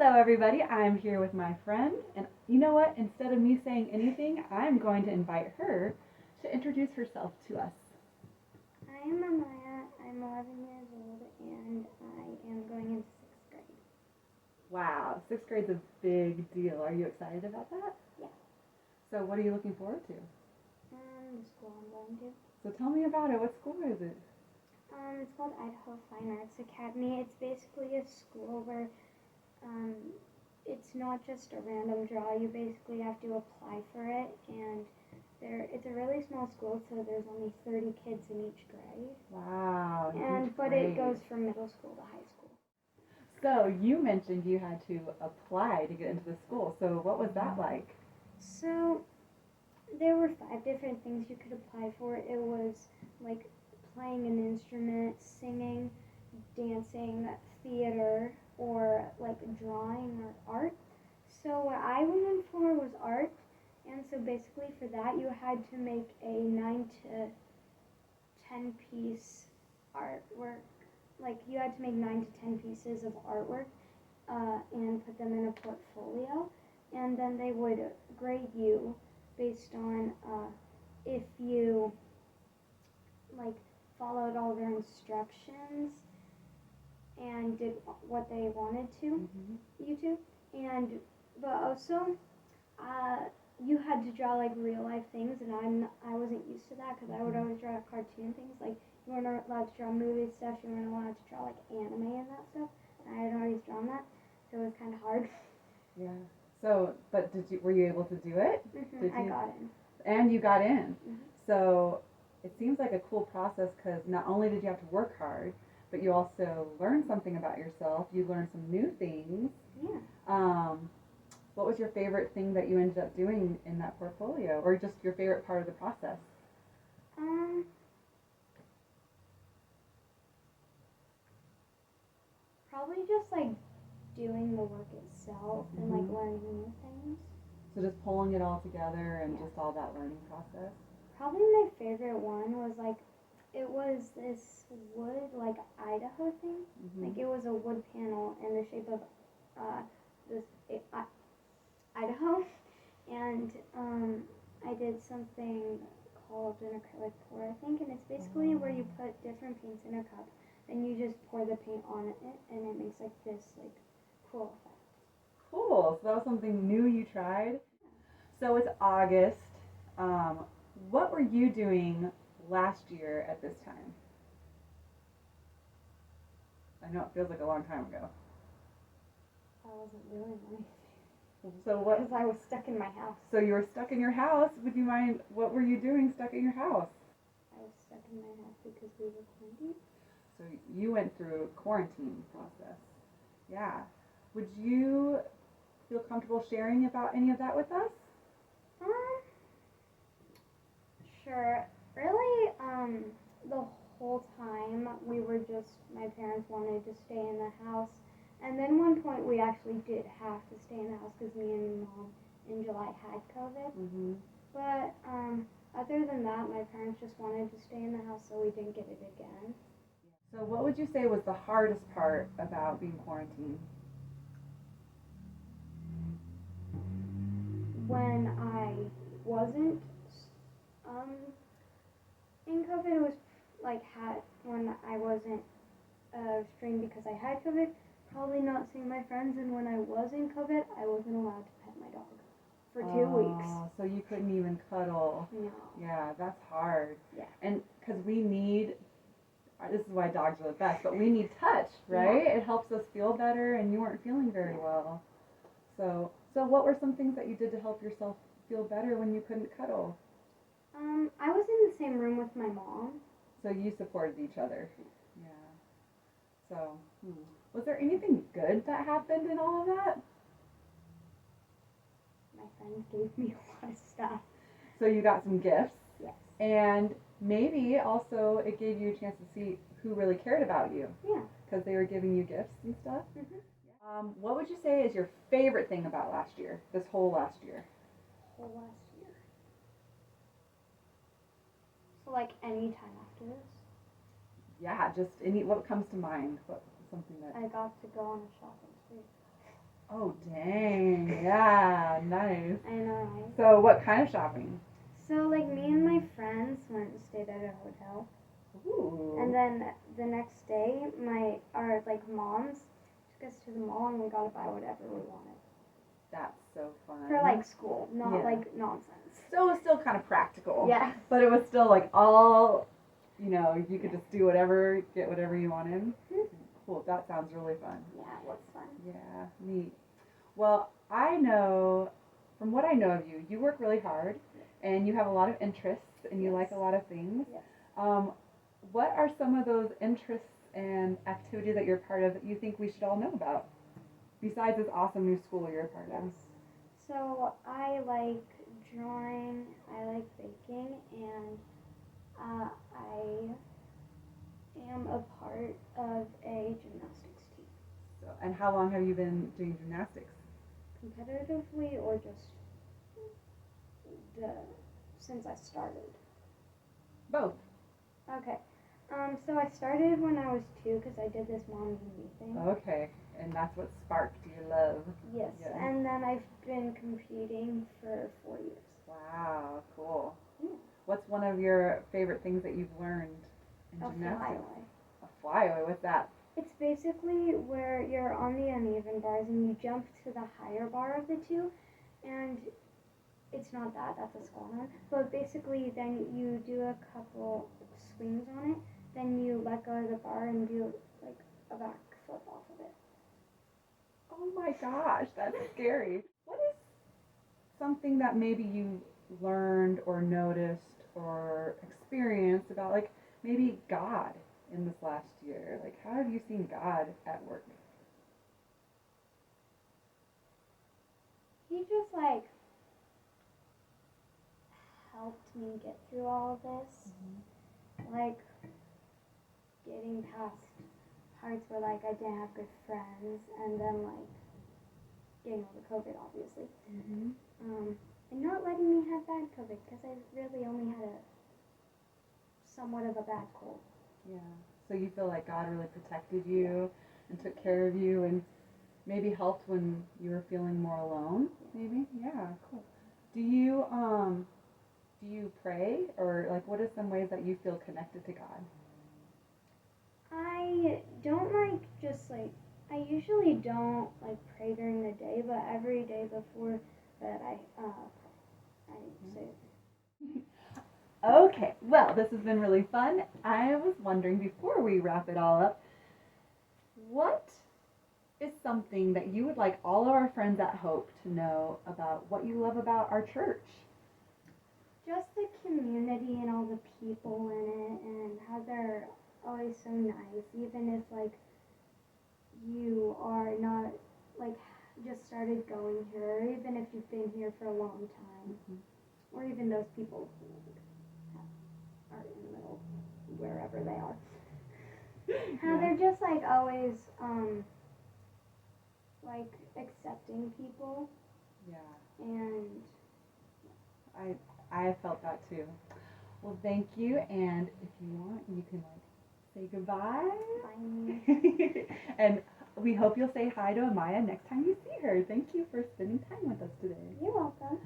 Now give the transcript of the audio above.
Hello, everybody. I'm here with my friend, and you know what? Instead of me saying anything, I'm going to invite her to introduce herself to us. I am Amaya. I'm 11 years old, and I am going into sixth grade. Wow, sixth grade's a big deal. Are you excited about that? Yeah. So, what are you looking forward to? The school I'm going to. So, tell me about it. What school is it? It's called Idaho Fine Arts Academy. It's basically a school where um, it's not just a random draw. You basically have to apply for it, and it's a really small school, so there's only 30 kids in each grade. Wow. But it goes from middle school to high school. So, you mentioned you had to apply to get into the school. So, what was that like? So there were 5 different things you could apply for. It was like playing an instrument, singing, dancing, theater, or like drawing or art. So what I went in for was art, and so basically for that you had to make a 9 to 10 piece artwork. Like you had to make 9 to 10 pieces of artwork and put them in a portfolio, and then they would grade you based on if you like followed all their instructions and did what they wanted to you to, and but also uh, you had to draw like real life things, and I wasn't used to that because I would always draw cartoon things. Like you weren't allowed to draw movie stuff, you weren't allowed to draw like anime and that stuff, and I had always drawn that, so it was kind of hard. Yeah. So, but were you able to do it? I got in. And you got in. Mm-hmm. So it seems like a cool process because not only did you have to work hard, but you also learned something about yourself. You learned some new things. Yeah. What was your favorite thing that you ended up doing in that portfolio, or just your favorite part of the process? Probably just like doing the work itself and like learning new things. So just pulling it all together and just all that learning process. Probably my favorite one was like it was this wood like Idaho thing. Like it was a wood panel in the shape of Idaho, and I did something called an acrylic pour, I think, and it's basically where you put different paints in a cup, and you just pour the paint on it, and it makes like this like cool effect. Cool. So that was something new you tried. So it's August. Um, what were you doing last year at this time? I know it feels like a long time ago. I wasn't doing anything. So what? Because I was stuck in my house. So you were stuck in your house. Would you mind? What were you doing stuck in your house? I was stuck in my house because we were quarantined. So you went through a quarantine process. Yeah. Would you feel comfortable sharing about any of that with us? Sure. Really, the whole time we were just, my parents wanted to stay in the house. And then one point we actually did have to stay in the house because me and mom in July had COVID. But other than that, my parents just wanted to stay in the house so we didn't get it again. So what would you say was the hardest part about being quarantined? When I wasn't in COVID, it was like when I wasn't restrained because I had COVID, probably not seeing my friends, and when I was in COVID, I wasn't allowed to pet my dog for 2 weeks. So you couldn't even cuddle. No. Yeah, that's hard. Yeah. And because we need, this is why dogs are the best, but we need touch, right? Yeah. It helps us feel better, and you weren't feeling very well. So what were some things that you did to help yourself feel better when you couldn't cuddle? I was in the same room with my mom. So you supported each other. Yeah. So, was there anything good that happened in all of that? My friends gave me a lot of stuff. So you got some gifts. Yes. And maybe also it gave you a chance to see who really cared about you. Yeah. Because they were giving you gifts and stuff. What would you say is your favorite thing about last year? This whole last year. So like any time after this? Yeah, just what comes to mind? What something that I got to go on a shopping spree. Oh, dang. Yeah, nice. I know, right? So, what kind of shopping? So, like, me and my friends went and stayed at a hotel. Ooh. And then the next day, our like moms took us to the mall and we got to buy whatever we wanted That's so fun. for like school, not Yeah. like nonsense. So it was still kind of practical. Yeah. But it was still like all, you could just do whatever, get whatever you wanted. Mhm. Cool. That sounds really fun. Yeah, it was fun. Yeah, neat. Well, I know, from what I know of you, you work really hard and you have a lot of interests and you Yes. like a lot of things. Yes. What are some of those interests and activities that you're part of that you think we should all know about? Besides this awesome new school you're a part of. Yes. So I like drawing, I like baking, and I am a part of a gymnastics team. So, and how long have you been doing gymnastics? Competitively or just the since I started? Both. Okay. So I started when I was 2 because I did this mom and me thing. Okay, and that's what sparked your love. Yes, Yeah. and then I've been competing for 4 years. Wow, cool. Yeah. What's one of your favorite things that you've learned in A gymnastics? flyaway. A flyaway. What's that? It's basically where you're on the uneven bars and you jump to the higher bar of the two, and it's not that, that's a squat on. But basically, then you do a couple swings on it, then you let go of the bar and do like a back flip off of it. Oh my gosh, that's scary. What is something that maybe you learned or noticed or experienced about, like, maybe God in this last year? Like, how have you seen God at work? He just like helped me get through all of this. Like getting past parts where like I didn't have good friends, and then like getting over COVID, obviously. And not letting me have bad COVID because I really only had a somewhat of a bad cold. Yeah. So you feel like God really protected you and took care of you and maybe helped when you were feeling more alone? Maybe? Yeah, cool. Do you pray, or like what are some ways that you feel connected to God? I don't like just like I usually don't like pray during the day, but every day before that I say. Okay, well, this has been really fun. I was wondering, before we wrap it all up, what is something that you would like all of our friends at Hope to know about what you love about our church? Just the community and all the people in it, and how they're always so nice, even if like you are not like just started going here, or even if you've been here for a long time, or even those people who are in the middle, wherever they are. How they're just like always like accepting people. Yeah. And I have felt that too. Well, thank you, and if you want, you can like say goodbye. Bye. And we hope you'll say hi to Amaya next time you see her. Thank you for spending time with us today. You're welcome.